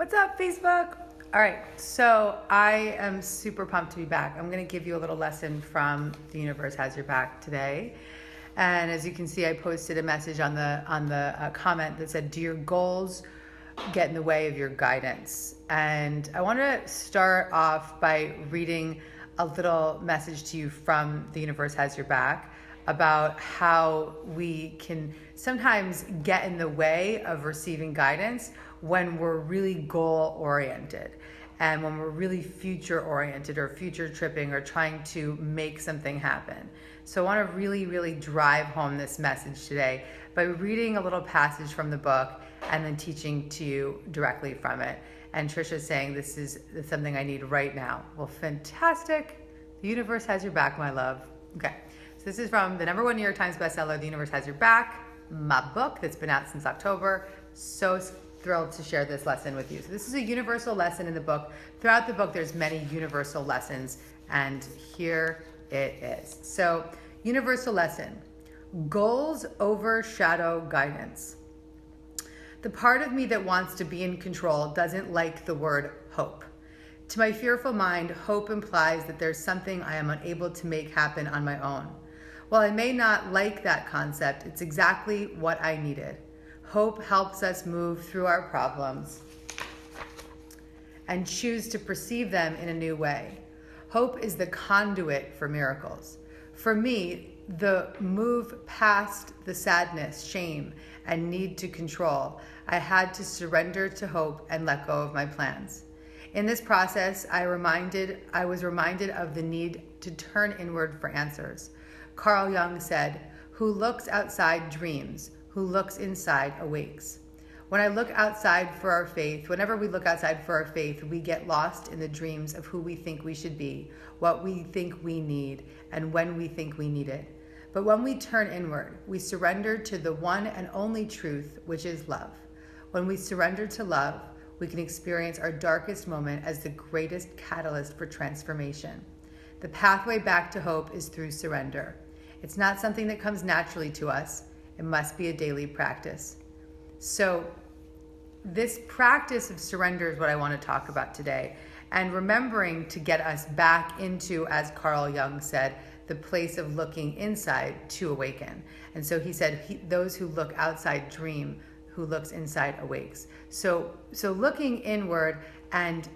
What's up, Facebook? All right, so I am super pumped to be back. I'm going to give you a little lesson from The Universe Has Your Back today. And as you can see, I posted a message on the comment that said, do your goals get in the way of your guidance? And I want to start off by reading a little message to you from The Universe Has Your Back about how we can sometimes get in the way of receiving guidance when we're really goal oriented and when we're really future oriented or future tripping or trying to make something happen. So I want to really drive home this message today by reading a little passage from the book and then teaching to you directly from it. And Trisha's saying this is something I need right now. Well, fantastic. The Universe Has Your Back, my love. Okay. So this is from the #1 New York Times bestseller, The Universe Has Your Back, my book that's been out since October. So thrilled to share this lesson with you. So this is a universal lesson in the book. Throughout the book, there's many universal lessons, and here it is. So, universal lesson: goals overshadow guidance. The part of me that wants to be in control doesn't like the word hope. To my fearful mind, hope implies that there's something I am unable to make happen on my own. While I may not like that concept, it's exactly what I needed. Hope helps us move through our problems and choose to perceive them in a new way. Hope is the conduit for miracles. For me, the move past the sadness, shame, and need to control, I had to surrender to hope and let go of my plans. In this process, I was reminded of the need to turn inward for answers. Carl Jung said, "Who looks outside dreams, who looks inside awakes." Whenever we look outside for our faith, we get lost in the dreams of who we think we should be, what we think we need, and when we think we need it. But when we turn inward, we surrender to the one and only truth, which is love. When we surrender to love, we can experience our darkest moment as the greatest catalyst for transformation. The pathway back to hope is through surrender. It's not something that comes naturally to us. It must be a daily practice. So this practice of surrender is what I want to talk about today. And remembering to get us back into, as Carl Jung said, the place of looking inside to awaken. And so he said, those who look outside dream, who looks inside awakes. So looking inward and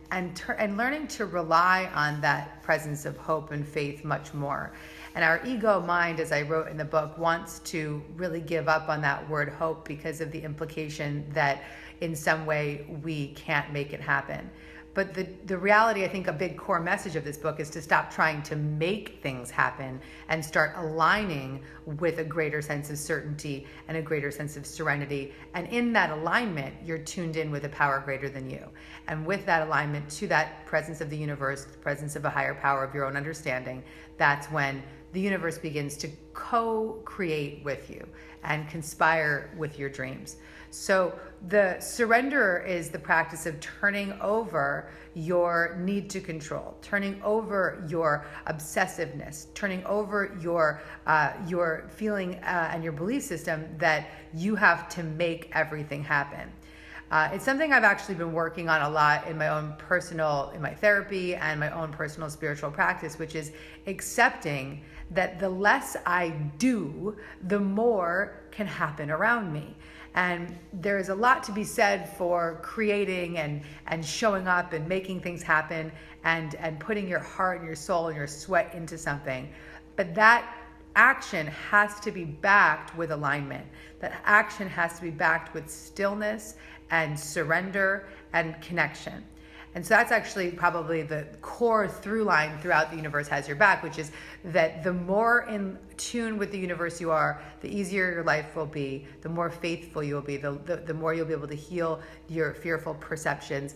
learning to rely on that presence of hope and faith much more. And our ego mind, as I wrote in the book, wants to really give up on that word hope because of the implication that in some way we can't make it happen. But the reality, I think a big core message of this book is to stop trying to make things happen and start aligning with a greater sense of certainty and a greater sense of serenity. And in that alignment, you're tuned in with a power greater than you. And with that alignment to that presence of the universe, the presence of a higher power of your own understanding, that's when the universe begins to co-create with you and conspire with your dreams. So the surrender is the practice of turning over your need to control, turning over your obsessiveness, turning over your feeling and your belief system that you have to make everything happen. It's something I've actually been working on a lot in my therapy and my own personal spiritual practice, which is accepting that the less I do, the more can happen around me. And there's a lot to be said for creating and showing up and making things happen and putting your heart and your soul and your sweat into something. But that action has to be backed with alignment. That action has to be backed with stillness and surrender and connection. And so that's actually probably the core through line throughout The Universe Has Your Back, which is that the more in tune with the universe you are, the easier your life will be, the more faithful you'll be, the more you'll be able to heal your fearful perceptions,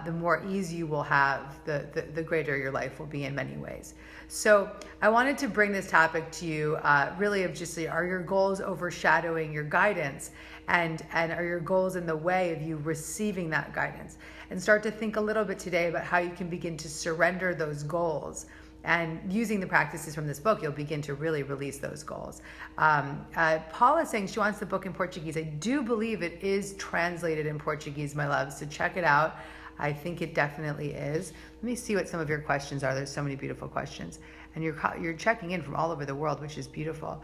the more ease you will have, the greater your life will be in many ways. So I wanted to bring this topic to you really of just, are your goals overshadowing your guidance? And are your goals in the way of you receiving that guidance? And start to think a little bit today about how you can begin to surrender those goals And using the practices from this book, you'll begin to really release those goals. Paula is saying she wants the book in Portuguese. I do believe it is translated in Portuguese, my love, so check it out. I think it definitely is. Let me see what some of your questions are. There's so many beautiful questions. And you're checking in from all over the world, which is beautiful.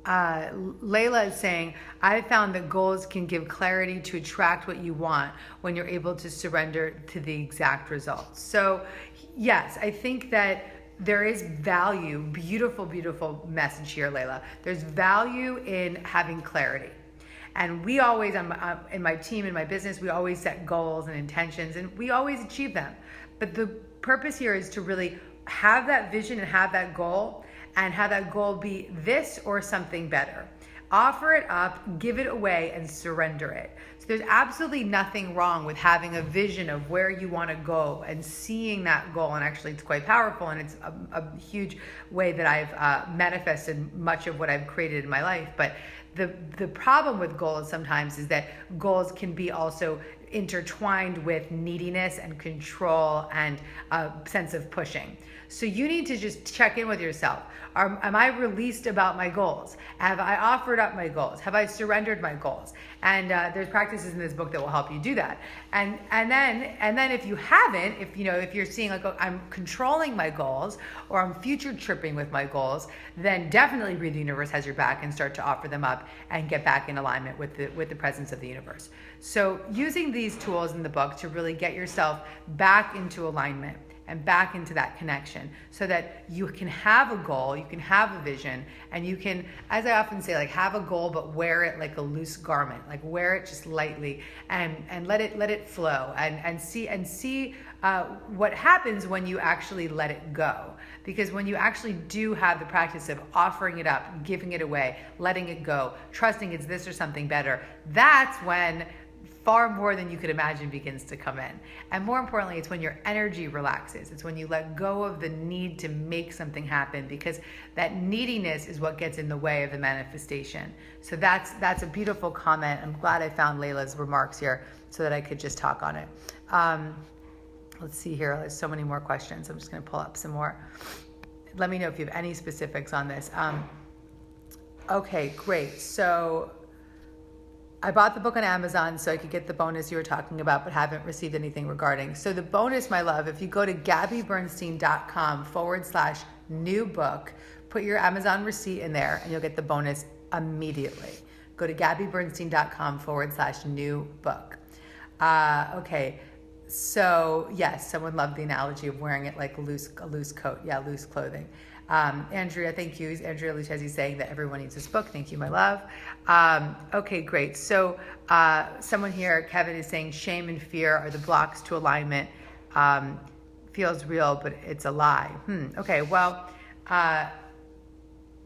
Layla is saying, I found that goals can give clarity to attract what you want when you're able to surrender to the exact results. So yes, I think that there is value, beautiful, beautiful message here, Layla. There's value in having clarity. And we always, in my team, in my business, we always set goals and intentions, and we always achieve them. But the purpose here is to really have that vision and have that goal, and have that goal be this or something better. Offer it up, give it away, and surrender it. So there's absolutely nothing wrong with having a vision of where you want to go and seeing that goal. And actually, it's quite powerful, and it's a huge way that I've manifested much of what I've created in my life. But the problem with goals sometimes is that goals can be also intertwined with neediness and control and a sense of pushing. So you need to just check in with yourself. Am I released about my goals? Have I offered up my goals? Have I surrendered my goals? And there's practices in this book that will help you do that. And then if you haven't, if you're seeing like, oh, I'm controlling my goals, or I'm future tripping with my goals, then definitely Breathe the Universe has your back, and start to offer them up and get back in alignment with the presence of the universe. So using these tools in the book to really get yourself back into alignment and back into that connection, so that you can have a goal, you can have a vision, and you can, as I often say, like, have a goal but wear it like a loose garment, like wear it just lightly and let it flow, and see what happens when you actually let it go. Because when you actually do have the practice of offering it up, giving it away, letting it go, trusting it's this or something better, that's when far more than you could imagine begins to come in. And more importantly, it's when your energy relaxes. It's when you let go of the need to make something happen, because that neediness is what gets in the way of the manifestation. So that's a beautiful comment. I'm glad I found Layla's remarks here so that I could just talk on it. Let's see here. There's so many more questions. I'm just going to pull up some more. Let me know if you have any specifics on this. Okay, great. So I bought the book on Amazon so I could get the bonus you were talking about, but haven't received anything regarding. So the bonus, my love, if you go to gabbybernstein.com/new book, put your Amazon receipt in there and you'll get the bonus immediately. Go to gabbybernstein.com/new book. Okay. So yes, someone loved the analogy of wearing it like a loose coat. Yeah, loose clothing. Andrea, thank you. Andrea Lucchesi saying that everyone needs this book. Thank you, my love. Okay, great. So someone here, Kevin, is saying shame and fear are the blocks to alignment. Feels real, but it's a lie. Okay, well, I'm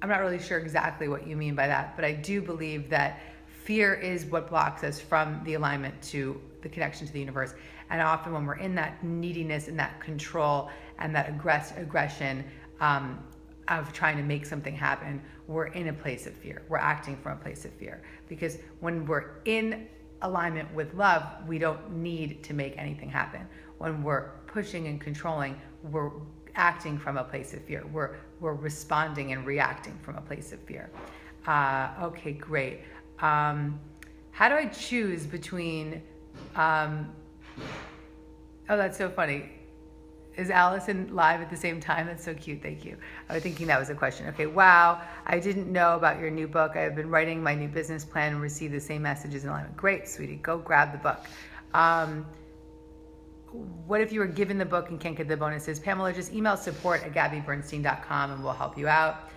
not really sure exactly what you mean by that, but I do believe that fear is what blocks us from the alignment to the connection to the universe. And often when we're in that neediness and that control and that aggression of trying to make something happen, we're in a place of fear. We're acting from a place of fear. Because when we're in alignment with love, we don't need to make anything happen. When we're pushing and controlling, we're acting from a place of fear. We're responding and reacting from a place of fear. Okay, great. How do I choose between... Oh, that's so funny. Is Allison live at the same time? That's so cute. Thank you. I was thinking that was a question. Okay. Wow. I didn't know about your new book. I have been writing my new business plan and received the same messages in alignment. Great, sweetie. Go grab the book. What if you were given the book and can't get the bonuses? Pamela, just email support@gabbybernstein.com and we'll help you out.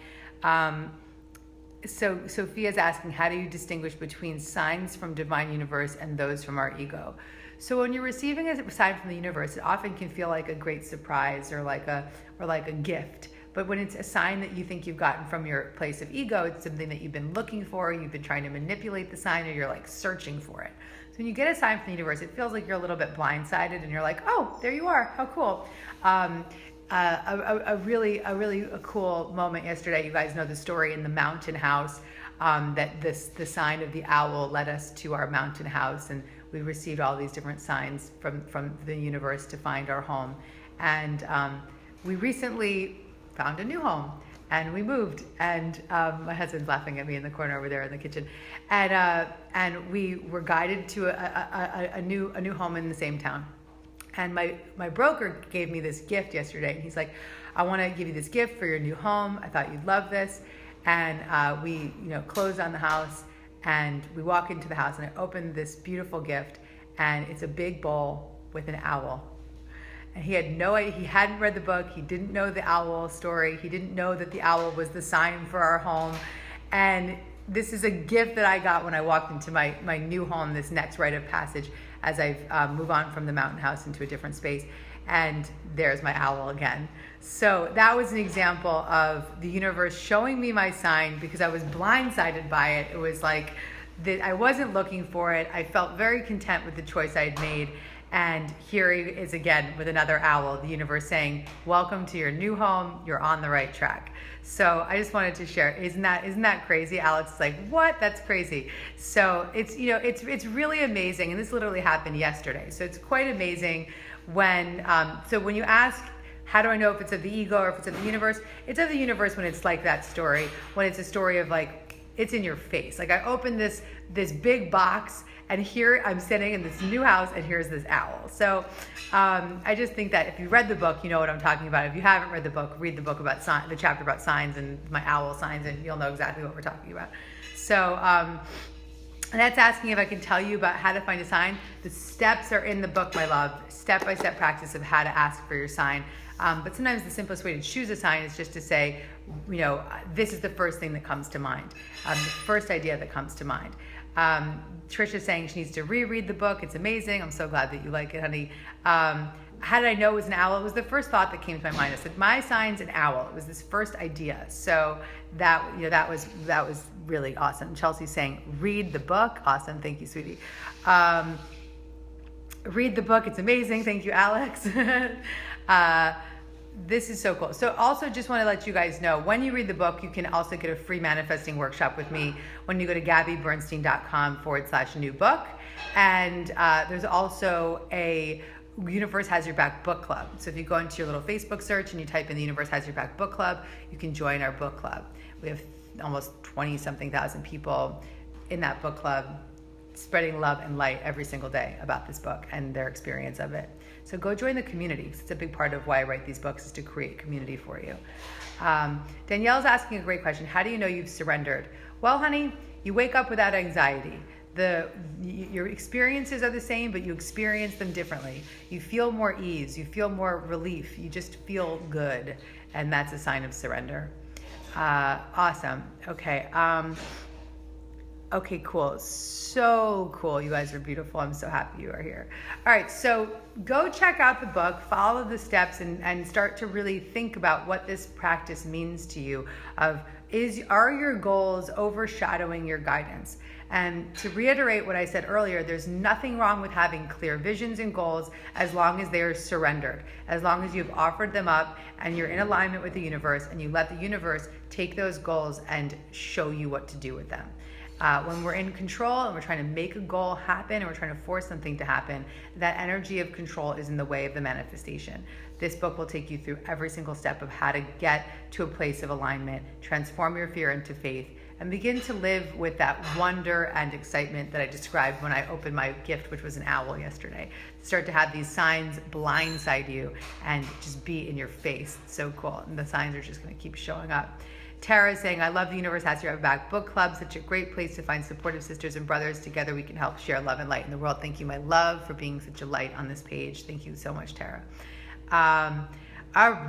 So Sophia's asking, how do you distinguish between signs from divine universe and those from our ego? So when you're receiving a sign from the universe, it often can feel like a great surprise or like a gift. But when it's a sign that you think you've gotten from your place of ego, it's something that you've been looking for, you've been trying to manipulate the sign, or you're like searching for it. So when you get a sign from the universe, it feels like you're a little bit blindsided and you're like, oh, there you are, how cool. A really cool moment yesterday. You guys know the story in the mountain house, that the sign of the owl led us to our mountain house, and we received all these different signs from the universe to find our home. And we recently found a new home. And we moved, and my husband's laughing at me in the corner over there in the kitchen, and we were guided to a new home in the same town. And my broker gave me this gift yesterday, and he's like, "I want to give you this gift for your new home. I thought you'd love this." And we closed on the house, and we walk into the house, and I opened this beautiful gift, and it's a big bowl with an owl. And he had no idea, he hadn't read the book, he didn't know the owl story, he didn't know that the owl was the sign for our home. And this is a gift that I got when I walked into my new home, this next rite of passage, as I move on from the mountain house into a different space. And there's my owl again. So that was an example of the universe showing me my sign, because I was blindsided by it. It was like that I wasn't looking for it. I felt very content with the choice I had made. And here he is again with another owl, the universe saying, welcome to your new home. You're on the right track. So I just wanted to share. Isn't that crazy? Alex is like, what? That's crazy. So it's really amazing. And this literally happened yesterday. So it's quite amazing when you ask, how do I know if it's of the ego or if it's of the universe? It's of the universe when it's like that story, when it's a story of like, it's in your face. Like I opened this big box, and here I'm sitting in this new house, and here's this owl. So I just think that if you read the book, you know what I'm talking about. If you haven't read the book, read the book about the chapter about signs and my owl signs, and you'll know exactly what we're talking about. So and that's asking if I can tell you about how to find a sign. The steps are in the book, my love. Step-by-step practice of how to ask for your sign. But sometimes the simplest way to choose a sign is just to say, this is the first thing that comes to mind, the first idea that comes to mind. Trisha's saying she needs to reread the book. It's amazing. I'm so glad that you like it, honey. How did I know it was an owl? It was the first thought that came to my mind. I said, my sign's an owl. It was this first idea. So that was really awesome. Chelsea's saying, read the book. Awesome. Thank you, sweetie. Read the book. It's amazing. Thank you, Alex. This is so cool. So also just want to let you guys know, when you read the book, you can also get a free manifesting workshop with me when you go to gabbybernstein.com/new book. And there's also a Universe Has Your Back book club. So if you go into your little Facebook search and you type in the Universe Has Your Back book club, you can join our book club. We have almost 20-something thousand people in that book club spreading love and light every single day about this book and their experience of it. So go join the community, because it's a big part of why I write these books, is to create community for you. Danielle's asking a great question. How do you know you've surrendered? Well, honey, you wake up without anxiety. Your experiences are the same, but you experience them differently. You feel more ease. You feel more relief. You just feel good. And that's a sign of surrender. Awesome. Okay. Okay, cool. So cool. You guys are beautiful. I'm so happy you are here. All right, so go check out the book, follow the steps, and start to really think about what this practice means to you. Are your goals overshadowing your guidance? And to reiterate what I said earlier, there's nothing wrong with having clear visions and goals as long as they are surrendered, as long as you've offered them up and you're in alignment with the universe, and you let the universe take those goals and show you what to do with them. When we're in control and we're trying to make a goal happen and we're trying to force something to happen, that energy of control is in the way of the manifestation. This book will take you through every single step of how to get to a place of alignment, transform your fear into faith, and begin to live with that wonder and excitement that I described when I opened my gift, which was an owl yesterday. Start to have these signs blindside you and just be in your face. It's so cool. And the signs are just going to keep showing up. Tara is saying, I love the Universe Has Your Back book club. Such a great place to find supportive sisters and brothers. Together we can help share love and light in the world. Thank you, my love, for being such a light on this page. Thank you so much, Tara. All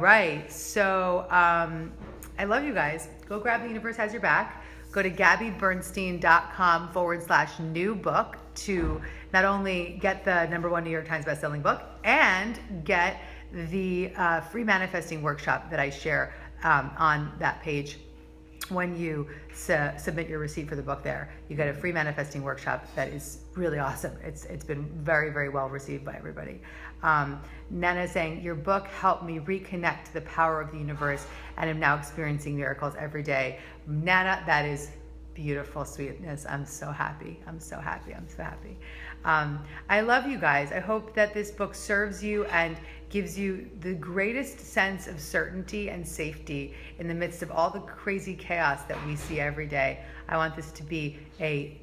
right. So I love you guys. Go grab the Universe Has Your Back. Go to gabbybernstein.com/new book to not only get the #1 New York Times bestselling book and get the free manifesting workshop that I share on that page. When you submit your receipt for the book there, you get a free manifesting workshop that is really awesome. It's been very, very well received by everybody. Nana is saying, your book helped me reconnect to the power of the universe and am now experiencing miracles every day. Nana, that is beautiful sweetness. I'm so happy. I'm so happy. I'm so happy. I love you guys. I hope that this book serves you and gives you the greatest sense of certainty and safety in the midst of all the crazy chaos that we see every day. I want this to be a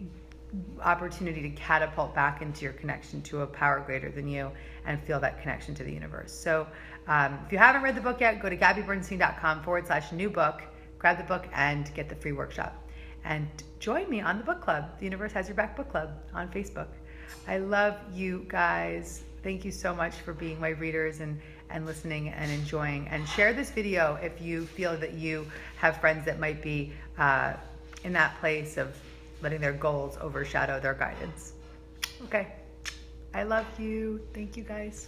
opportunity to catapult back into your connection to a power greater than you and feel that connection to the universe. So if you haven't read the book yet, go to gabbybernstein.com/new book, grab the book and get the free workshop. And join me on the book club, the Universe Has Your Back book club on Facebook. I love you guys. Thank you so much for being my readers and listening and enjoying. And share this video if you feel that you have friends that might be in that place of letting their goals overshadow their guidance. Okay. I love you. Thank you, guys.